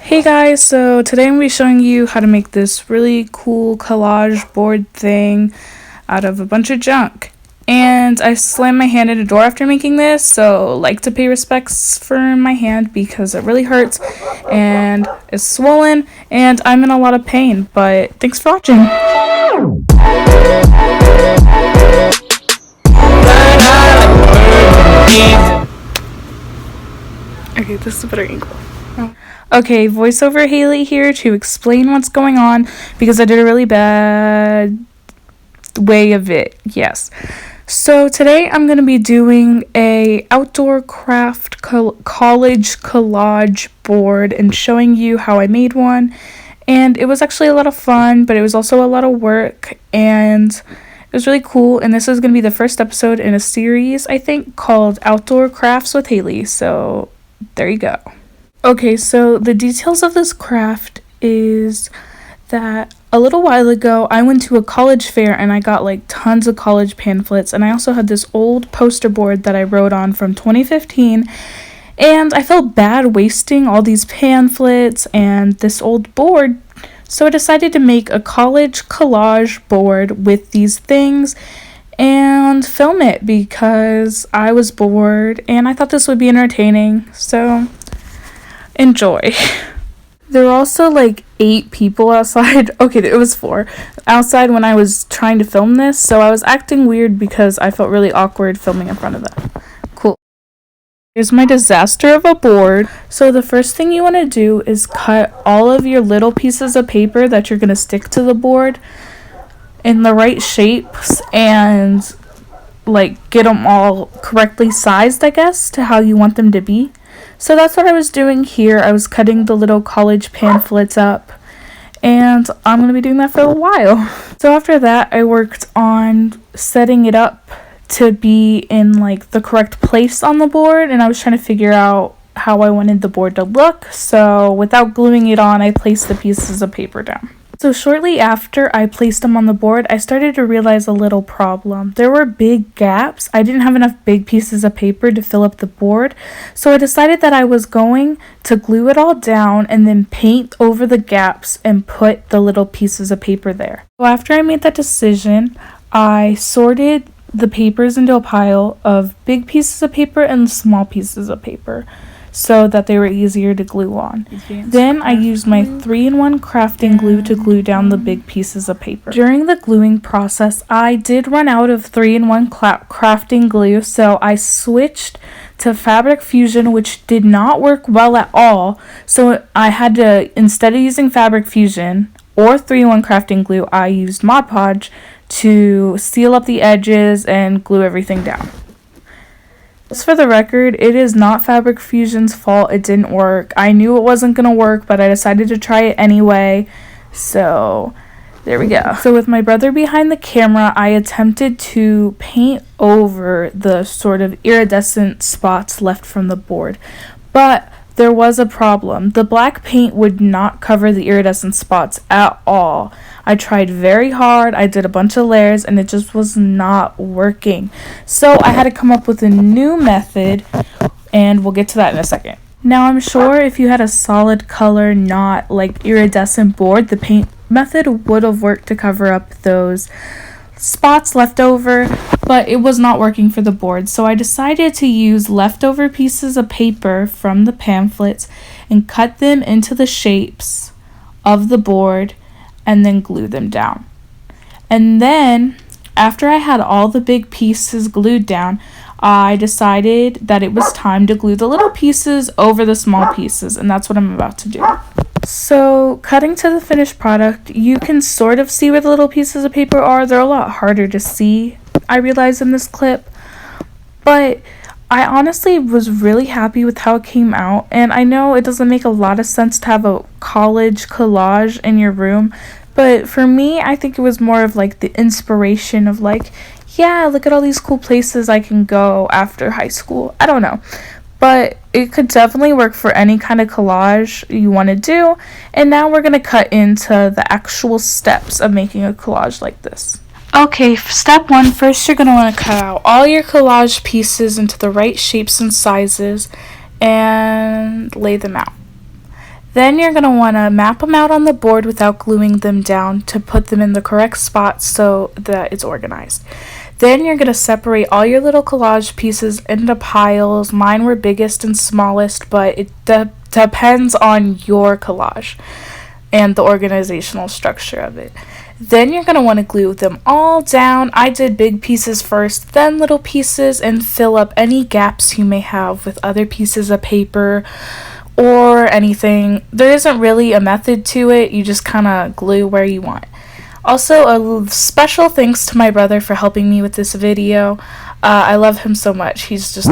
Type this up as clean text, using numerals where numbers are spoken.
Hey guys, so today I'm going to be showing you how to make this really cool collage board thing out of a bunch of junk. And I slammed my hand in a door after making this, so like to pay respects for my hand because it really hurts and it's swollen and I'm in a lot of pain, but thanks for watching. Okay, this is a better angle. Okay, voiceover Haleigh here to explain what's going on because I did a really bad way of it. Yes. So today I'm going to be doing a outdoor craft college collage board and showing you how I made one. And it was actually a lot of fun, but it was also a lot of work and it was really cool. And this is going to be the first episode in a series, I think, called Outdoor Crafts with Haleigh. So there you go. Okay, so the details of this craft is that a little while ago I went to a college fair and I got like tons of college pamphlets, and I also had this old poster board that I wrote on from 2015, and I felt bad wasting all these pamphlets and this old board, so I decided to make a college collage board with these things and film it because I was bored and I thought this would be entertaining, so enjoy. There were also like 8 people outside. Okay, it was 4 outside when I was trying to film this, so I was acting weird because I felt really awkward filming in front of them. Cool. Here's my disaster of a board. So the first thing you want to do is cut all of your little pieces of paper that you're going to stick to the board in the right shapes and like get them all correctly sized, I guess, to how you want them to be. So that's what I was doing here. I was cutting the little college pamphlets up, and I'm going to be doing that for a while. So after that, I worked on setting it up to be in like the correct place on the board, and I was trying to figure out how I wanted the board to look. So without gluing it on, I placed the pieces of paper down. So shortly after I placed them on the board, I started to realize a little problem. There were big gaps. I didn't have enough big pieces of paper to fill up the board, so I decided that I was going to glue it all down and then paint over the gaps and put the little pieces of paper there. So after I made that decision, I sorted the papers into a pile of big pieces of paper and small pieces of paper, so that they were easier to glue on. Then I used my 3-in-1 crafting glue to glue down the big pieces of paper. During the gluing process, I did run out of 3-in-1 crafting glue, so I switched to Fabric Fusion, which did not work well at all. So I had to, instead of using Fabric Fusion or 3-in-1 crafting glue, I used Mod Podge to seal up the edges and glue everything down. Just for the record, it is not Fabric Fusion's fault it didn't work. I knew it wasn't going to work, but I decided to try it anyway. So, there we go. So with my brother behind the camera, I attempted to paint over the sort of iridescent spots left from the board. But there was a problem. The black paint would not cover the iridescent spots at all. I tried very hard, I did a bunch of layers, and it just was not working. So I had to come up with a new method, and we'll get to that in a second. Now I'm sure if you had a solid color, not like iridescent board, the paint method would have worked to cover up those spots left over, but it was not working for the board. So I decided to use leftover pieces of paper from the pamphlets and cut them into the shapes of the board and then glue them down. And then after I had all the big pieces glued down, I decided that it was time to glue the little pieces over the small pieces, and that's what I'm about to do. So cutting to the finished product, you can sort of see where the little pieces of paper are. They're a lot harder to see, I realize, in this clip, but I honestly was really happy with how it came out, and I know it doesn't make a lot of sense to have a college collage in your room, but for me, I think it was more of like the inspiration of like, yeah, look at all these cool places I can go after high school. I don't know, but it could definitely work for any kind of collage you want to do. And now we're going to cut into the actual steps of making a collage like this. Okay, step 1, first you're going to want to cut out all your collage pieces into the right shapes and sizes and lay them out. Then you're going to want to map them out on the board without gluing them down to put them in the correct spot so that it's organized. Then you're going to separate all your little collage pieces into piles. Mine were biggest and smallest, but it depends on your collage and the organizational structure of it. Then you're going to want to glue them all down. I did big pieces first, then little pieces, and fill up any gaps you may have with other pieces of paper or anything. There isn't really a method to it. You just kind of glue where you want. Also, a special thanks to my brother for helping me with this video. I love him so much. He's just